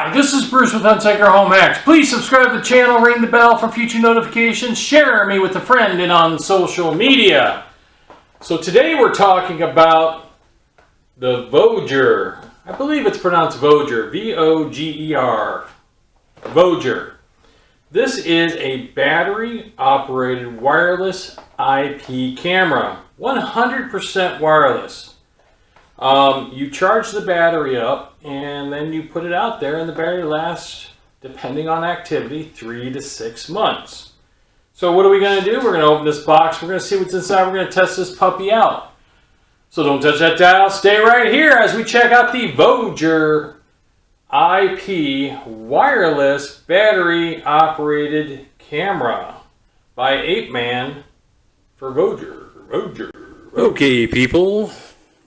Hi, this is Bruce with Hunsaker Home Hacks. Please subscribe to the channel, ring the bell for future notifications, share me with a friend and on social media. So today we're talking about the Voger. I believe it's pronounced Voger, V-O-G-E-R. Voger. This is a battery-operated wireless IP camera, 100% wireless. You charge the battery up and then you put it out there, and the battery lasts, depending on activity, 3 to 6 months. So what are we going to do? We're going to open this box. We're going to see what's inside. We're going to test this puppy out. So don't touch that dial. Stay right here as we check out the Voger IP wireless battery operated camera by Ape Man for Voger. Okay, people.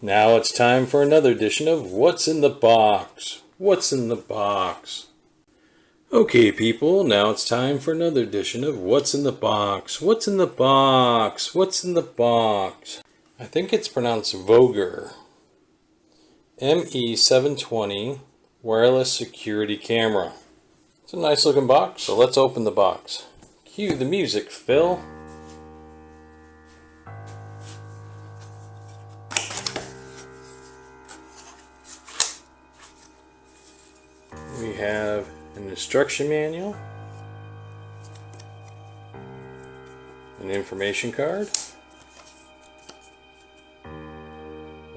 Now it's time for another edition of What's in the Box? What's in the Box? Okay, people, now it's time for another edition of What's in the Box? What's in the Box? What's in the Box? I think it's pronounced Voger. ME720 wireless security camera. It's a nice looking box, so let's open the box. Cue the music, Phil. We have an instruction manual, an information card,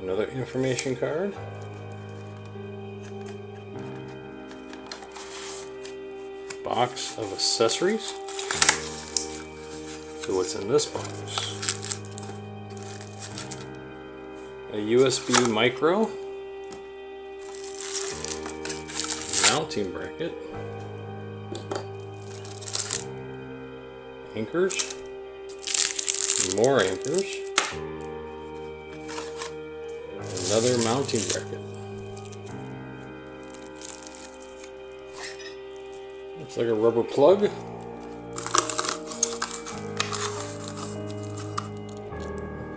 another information card, box of accessories. So what's in this box? A USB micro, mounting bracket, anchors, more anchors, another mounting bracket. Looks like a rubber plug, a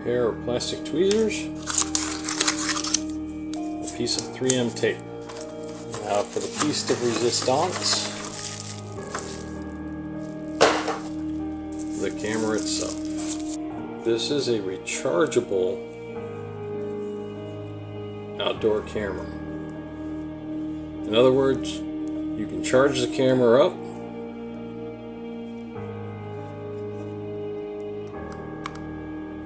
pair of plastic tweezers, a piece of 3M tape. Now for the piece de resistance, the camera itself. This is a rechargeable outdoor camera. In other words, you can charge the camera up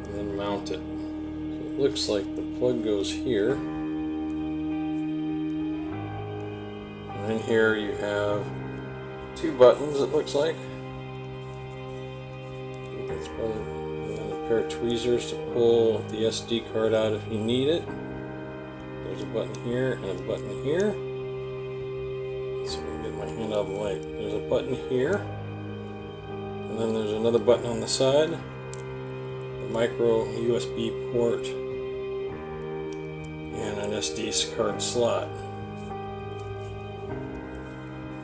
and then mount it. So it looks like the plug goes here. And then here you have 2 buttons, it looks like. That's probably, and then a pair of tweezers to pull the SD card out if you need it. There's a button here and a button here. Let's see if I can get my hand out of the light. There's a button here. And then there's another button on the side. A micro USB port. And an SD card slot.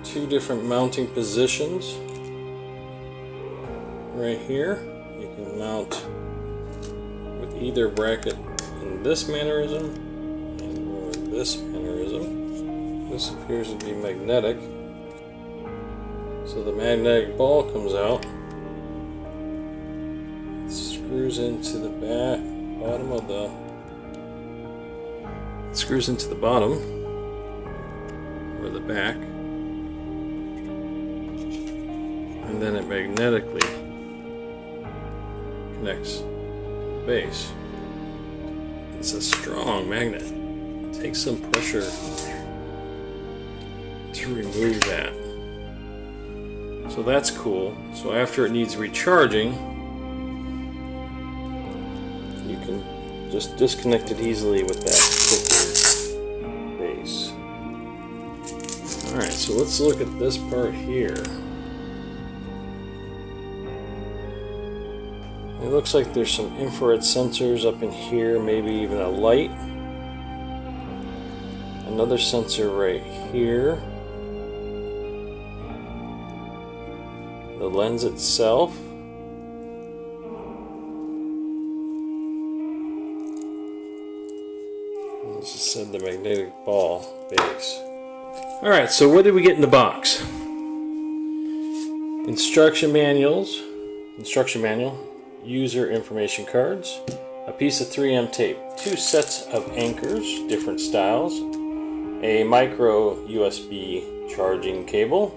2 different mounting positions. Right here, you can mount with either bracket in this mannerism or this mannerism. This appears to be magnetic. So the magnetic ball comes out. It screws into the bottom of the. It screws into the bottom or the back. And then it magnetically connects the base. It's a strong magnet. It takes some pressure to remove that. So that's cool. So after it needs recharging, you can just disconnect it easily with that thicker base. Alright, so let's look at this part here. It looks like there's some infrared sensors up in here, maybe even a light. Another sensor right here. The lens itself. This is the magnetic ball base. Alright, so what did we get in the box? Instruction manual, user information cards, a piece of 3M tape, 2 sets of anchors, different styles, a micro USB charging cable,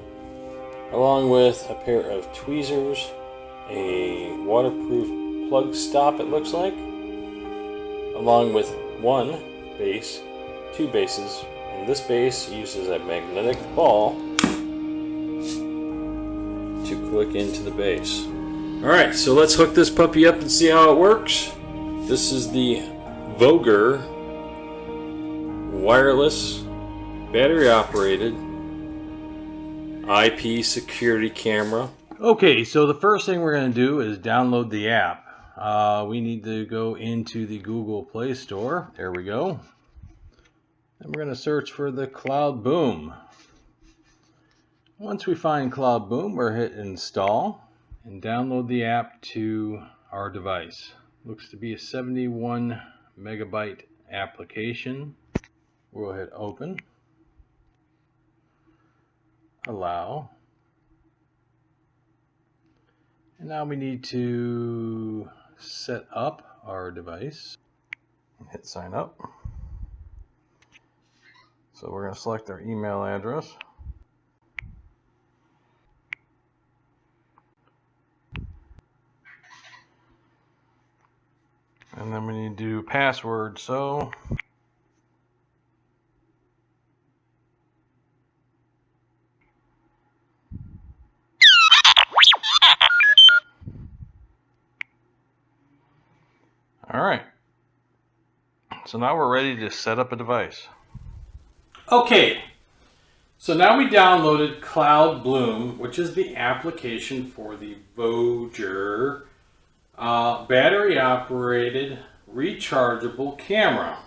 along with a pair of tweezers, a waterproof plug stop it looks like, along with 1 base, 2 bases, and this base uses a magnetic ball to click into the base. Alright, so let's hook this puppy up and see how it works. This is the Voger wireless, battery operated IP security camera. Okay, so the first thing we're going to do is download the app. We need to go into the Google Play Store. There we go. And we're going to search for the Cloud Boom. Once we find Cloud Boom, we're hit install and download the app to our device. Looks to be a 71 megabyte application. We'll hit open, allow, and now we need to set up our device and hit sign up. So we're going to select our email address. And then we need to do password, so alright. So now we're ready to set up a device. Okay, so now we downloaded Cloud Bloom, which is the application for the Voger battery operated rechargeable camera.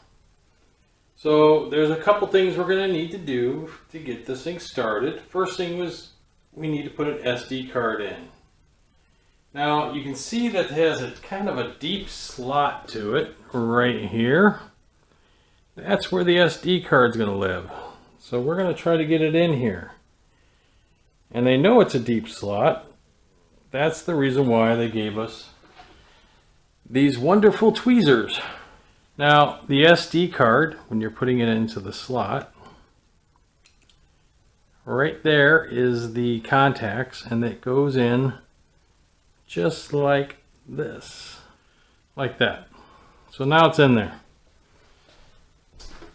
So there's a couple things we're going to need to do to get this thing started. First thing was we need to put an SD card in. Now you can see that it has a kind of a deep slot to it right here. That's where the SD card's going to live. So we're going to try to get it in here. And they know it's a deep slot. That's the reason why they gave us these wonderful tweezers. Now the SD card, when you're putting it into the slot, right there is the contacts, and it goes in just like this, like that. So now it's in there.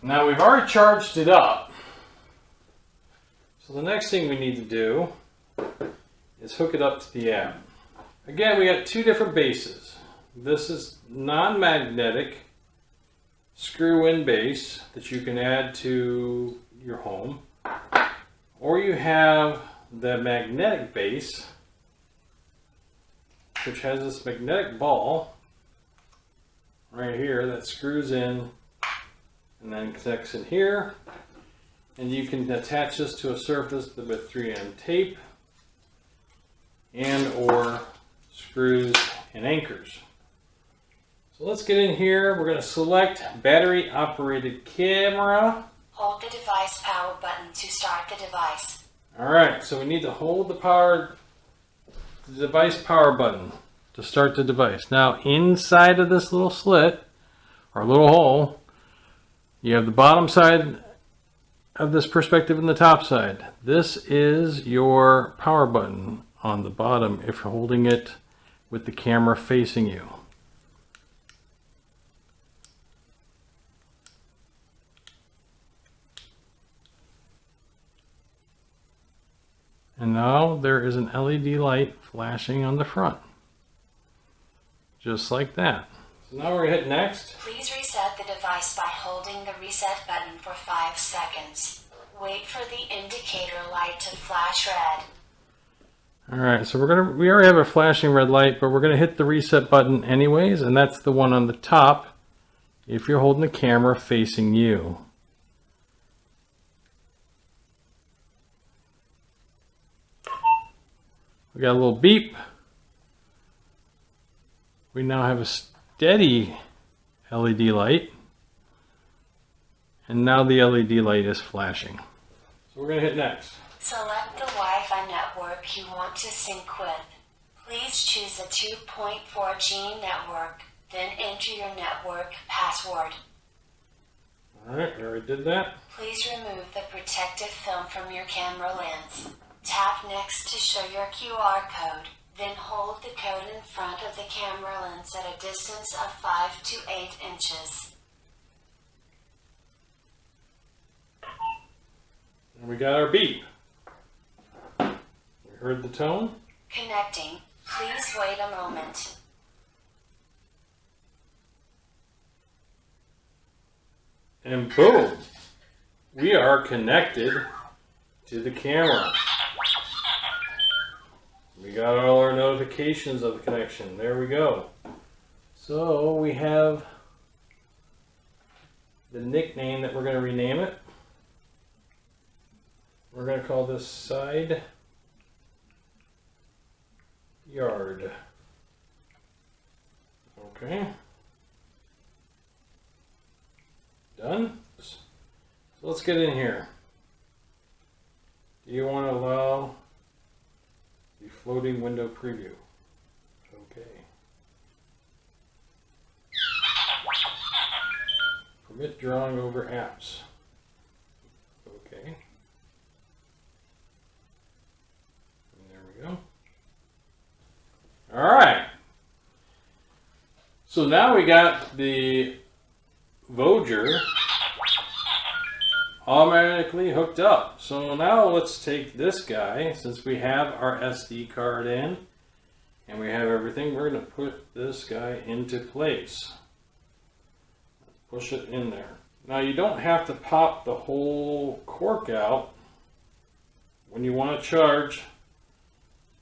Now we've already charged it up. So the next thing we need to do is hook it up to the app. Again, we got 2 different bases. This is non-magnetic screw-in base that you can add to your home. Or you have the magnetic base, which has this magnetic ball right here that screws in and then connects in here. And you can attach this to a surface with 3M tape and or screws and anchors. So let's get in here. We're going to select battery operated camera. Hold the device power button to start the device. Alright, so we need to hold the device power button to start the device. Now inside of this little slit, or little hole, you have the bottom side of this perspective and the top side. This is your power button on the bottom if you're holding it with the camera facing you. And now there is an LED light flashing on the front. Just like that. So now we're going to hit next. Please reset the device by holding the reset button for 5 seconds. Wait for the indicator light to flash red. Alright, so we already have a flashing red light, but we're going to hit the reset button anyways, and that's the one on the top if you're holding the camera facing you. We got a little beep. We now have a steady LED light. And now the LED light is flashing. we're going to hit next. Select the Wi-Fi network you want to sync with. Please choose a 2.4G network, then enter your network password. Alright, we already did that. Please remove the protective film from your camera lens. Tap next to show your QR code, then hold the code in front of the camera lens at a distance of 5 to 8 inches. And we got our beep. We heard the tone. Connecting. Please wait a moment. And boom, we are connected to the camera. We got all our notifications of the connection. There we go. So we have the nickname that we're going to rename it. We're going to call this Side Yard. Okay. Done. So let's get in here. Do you want to allow the floating window preview? Okay. Permit drawing over apps. Okay. And there we go. All right. So now we got the Voger automatically hooked up. So now let's take this guy, since we have our SD card in and we have everything, we're going to put this guy into place. Let's push it in there. Now you don't have to pop the whole cork out when you want to charge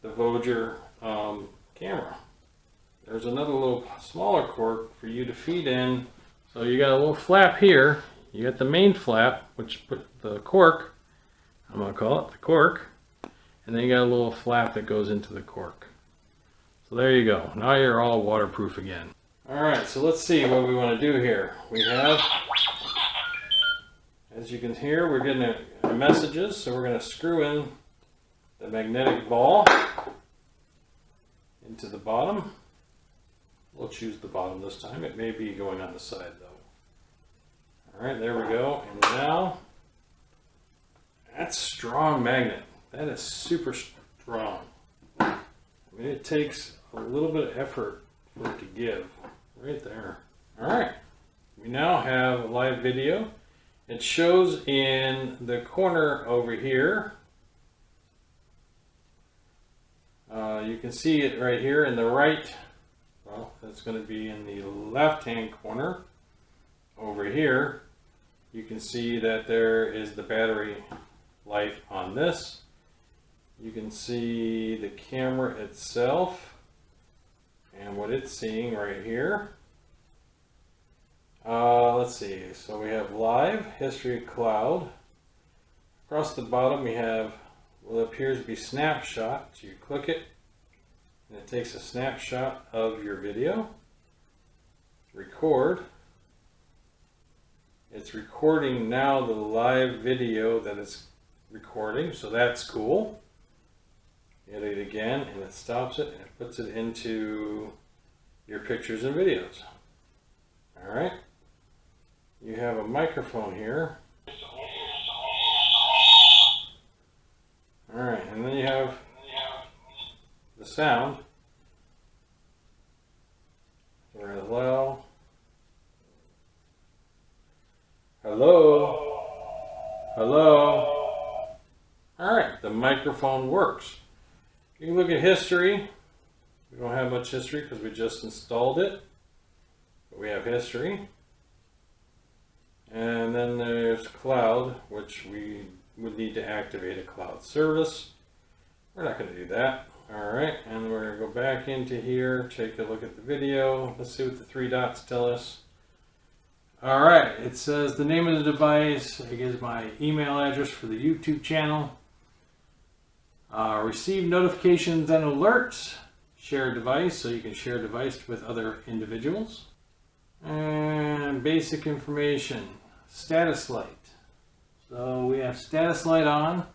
the Voger camera. There's another little smaller cork for you to feed in. So you got a little flap here. You got the main flap, which put the cork, I'm going to call it the cork, and then you got a little flap that goes into the cork. So there you go. Now you're all waterproof again. Alright, so let's see what we want to do here. We have, as you can hear, we're getting the messages, so we're going to screw in the magnetic ball into the bottom. We'll choose the bottom this time. It may be going on the side though. Alright, there we go. And now, that's strong magnet. That is super strong. I mean, it takes a little bit of effort for it to give. Right there. Alright, we now have live video. It shows in the corner over here. You can see it right here in the right. Well, that's going to be in the left-hand corner. Over here, you can see that there is the battery life on this. You can see the camera itself and what it's seeing right here. Let's see, so we have live, history, cloud. Across the bottom we have what appears to be snapshot. So you click it and it takes a snapshot of your video. Record. It's recording now the live video that it's recording, so that's cool. Hit it again and it stops it and it puts it into your pictures and videos. Alright. You have a microphone here. Alright, and then you have the sound. We're gonna allow. Hello. Hello. Alright, the microphone works. You can look at history. We don't have much history because we just installed it. But we have history. And then there's cloud, which we would need to activate a cloud service. We're not going to do that. Alright, and we're going to go back into here, take a look at the video. Let's see what the three dots tell us. Alright, it says the name of the device. It gives my email address for the YouTube channel. Receive notifications and alerts. Share device, so you can share device with other individuals. And basic information. Status light. So we have status light on.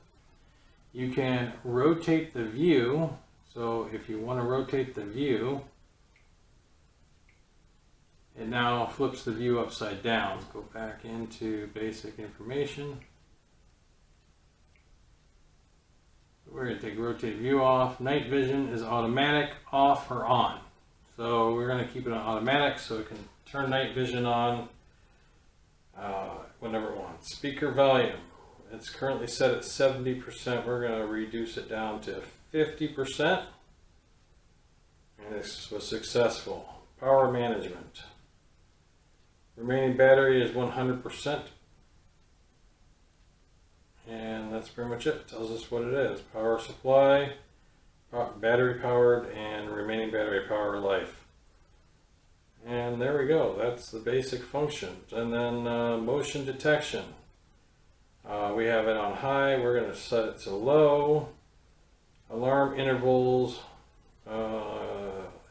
You can rotate the view. So if you want to rotate the view, it now flips the view upside down. Go back into basic information. We're going to take rotate view off. Night vision is automatic, off or on. So we're going to keep it on automatic so it can turn night vision on whenever it wants. Speaker volume. It's currently set at 70%. We're going to reduce it down to 50%. And this was successful. Power management. Remaining battery is 100%. And that's pretty much it. It tells us what it is. Power supply, battery powered, and remaining battery power life. And there we go. That's the basic functions. And then motion detection. We have it on high. We're going to set it to low. Alarm intervals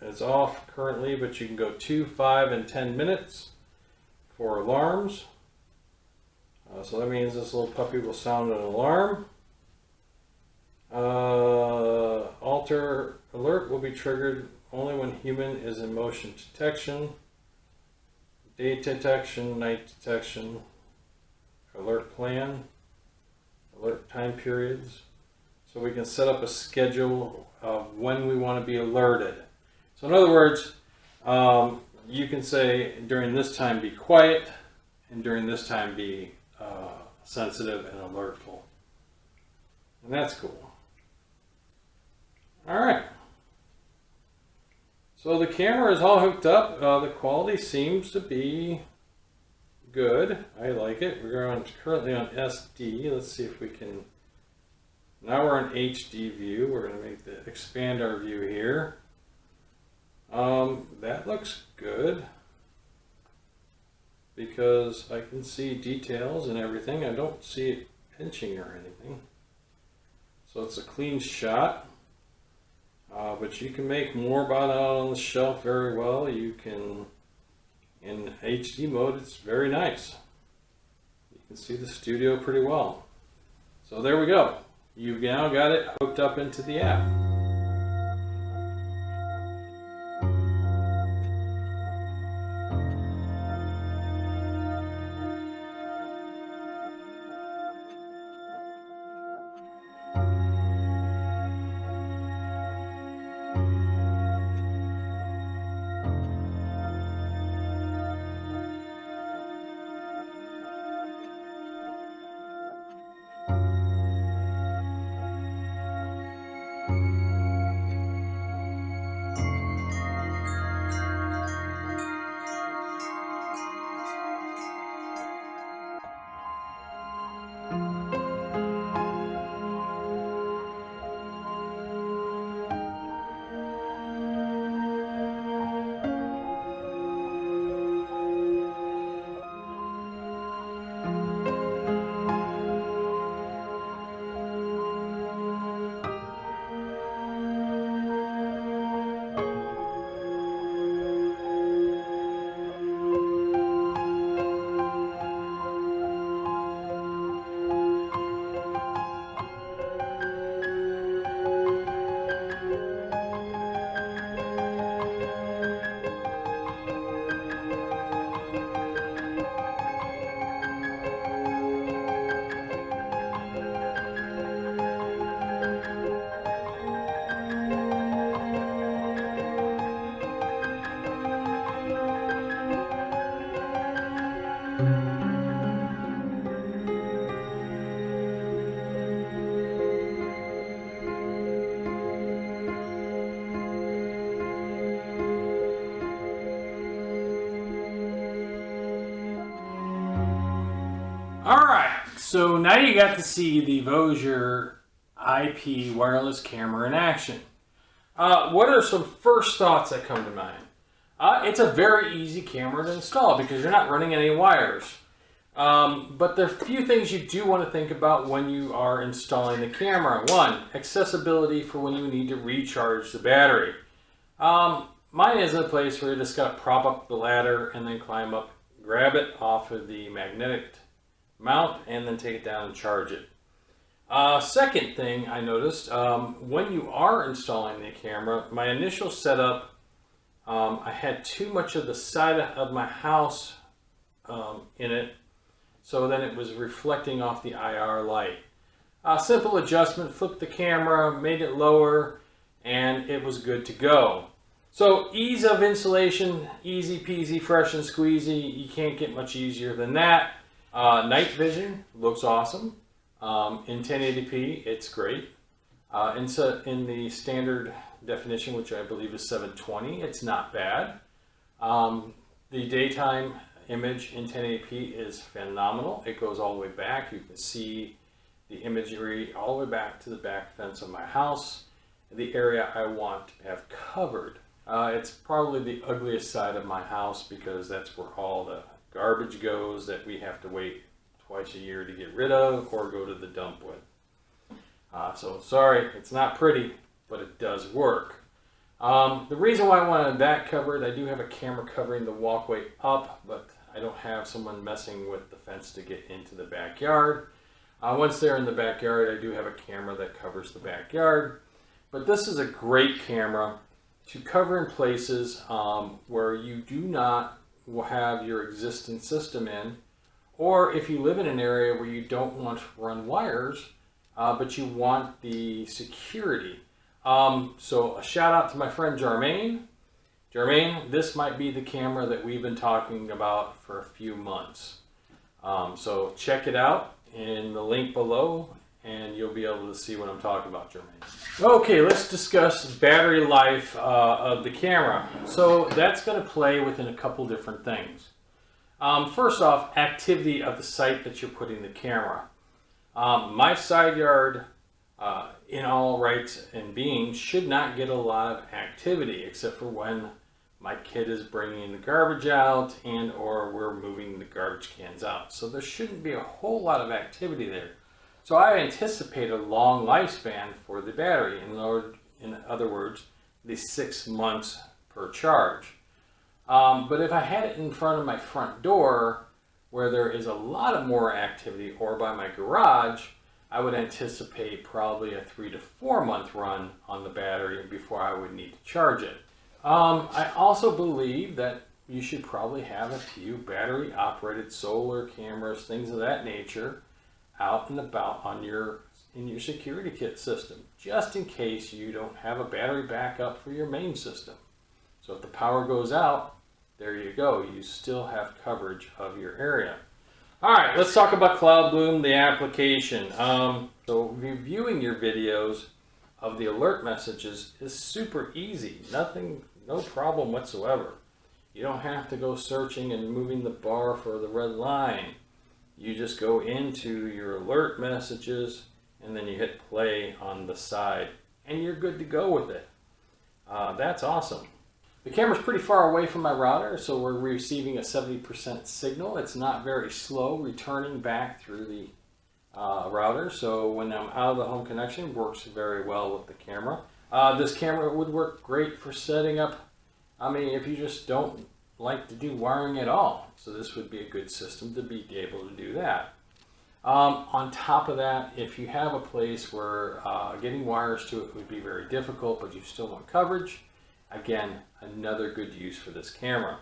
is off currently, but you can go 2, 5, and 10 minutes for alarms. So that means this little puppy will sound an alarm. Alter alert will be triggered only when human is in motion detection. Day detection, night detection, alert plan, alert time periods. So we can set up a schedule of when we want to be alerted. So in other words, you can say during this time be quiet, and during this time be sensitive and alertful. And that's cool. Alright. So the camera is all hooked up. The quality seems to be good. I like it. We're currently on SD. Let's see if we can... Now we're on HD view. We're going to expand our view here. That looks good, because I can see details and everything. I don't see it pinching or anything. So it's a clean shot, but you can make more about it out on the shelf very well. You can, in HD mode, it's very nice. You can see the studio pretty well. So there we go. You've now got it hooked up into the app. Alright, so now you got to see the Voger IP wireless camera in action. What are some first thoughts that come to mind? It's a very easy camera to install because you're not running any wires. But there are a few things you do want to think about when you are installing the camera. One, accessibility for when you need to recharge the battery. Mine is a place where you just got to prop up the ladder and then climb up, grab it off of the magnetic mount and then take it down and charge it. Second thing I noticed, when you are installing the camera, my initial setup, I had too much of the side of my house in it, so then it was reflecting off the IR light. Simple adjustment, flipped the camera, made it lower, and it was good to go. So ease of installation, easy peasy, fresh and squeezy. You can't get much easier than that. Night vision looks awesome. In 1080p, it's great. In the standard definition, which I believe is 720, it's not bad. The daytime image in 1080p is phenomenal. It goes all the way back. You can see the imagery all the way back to the back fence of my house, the area I want to have covered. It's probably the ugliest side of my house because that's where all the garbage goes that we have to wait twice a year to get rid of or go to the dump with. So sorry, it's not pretty, but it does work. The reason why I wanted that covered, I do have a camera covering the walkway up, but I don't have someone messing with the fence to get into the backyard. Once they're in the backyard, I do have a camera that covers the backyard. But this is a great camera to cover in places where you do not have your existing system in, or if you live in an area where you don't want to run wires, but you want the security. So a shout out to my friend Jermaine. Jermaine, this might be the camera that we've been talking about for a few months. So check it out in the link below and you'll be able to see what I'm talking about, Jermaine. Okay, let's discuss battery life of the camera. So that's going to play within a couple different things. First off, activity of the site that you're putting the camera. My side yard, in all rights and being, should not get a lot of activity except for when my kid is bringing the garbage out and or we're moving the garbage cans out. So there shouldn't be a whole lot of activity there. So I anticipate a long lifespan for the battery. In other words, the 6 months per charge. But if I had it in front of my front door where there is a lot of more activity, or by my garage, I would anticipate probably a 3 to 4 month run on the battery before I would need to charge it. I also believe that you should probably have a few battery operated solar cameras, things of that nature, out and about on in your security kit system, just in case you don't have a battery backup for your main system. So if the power goes out, there you go, you still have coverage of your area. All right, let's talk about Cloud Bloom, the application. So reviewing your videos of the alert messages is super easy. No problem whatsoever. You don't have to go searching and moving the bar for the red line. You just go into your alert messages and then you hit play on the side and you're good to go with it. That's awesome. The camera's pretty far away from my router, so we're receiving a 70% signal. It's not very slow returning back through the router, so when I'm out of the home connection, it works very well with the camera. This camera would work great for setting up, if you just don't like to do wiring at all. So this would be a good system to be able to do that. On top of that, if you have a place where getting wires to it would be very difficult, but you still want coverage, again, another good use for this camera.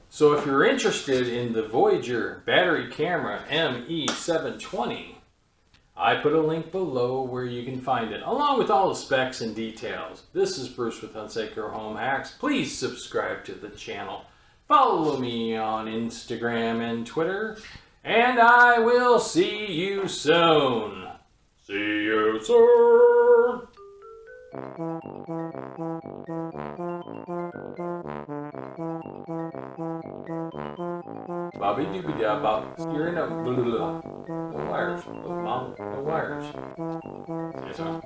So if you're interested in the Voger battery camera ME720, I put a link below where you can find it, along with all the specs and details. This is Bruce with Hunsaker Home Hacks. Please subscribe to the channel. Follow me on Instagram and Twitter, and I will see you soon. See you soon. Bobby doobie da bop. You're in a blah, blah, blah. No wires. Mom, no wires. Yes, sir.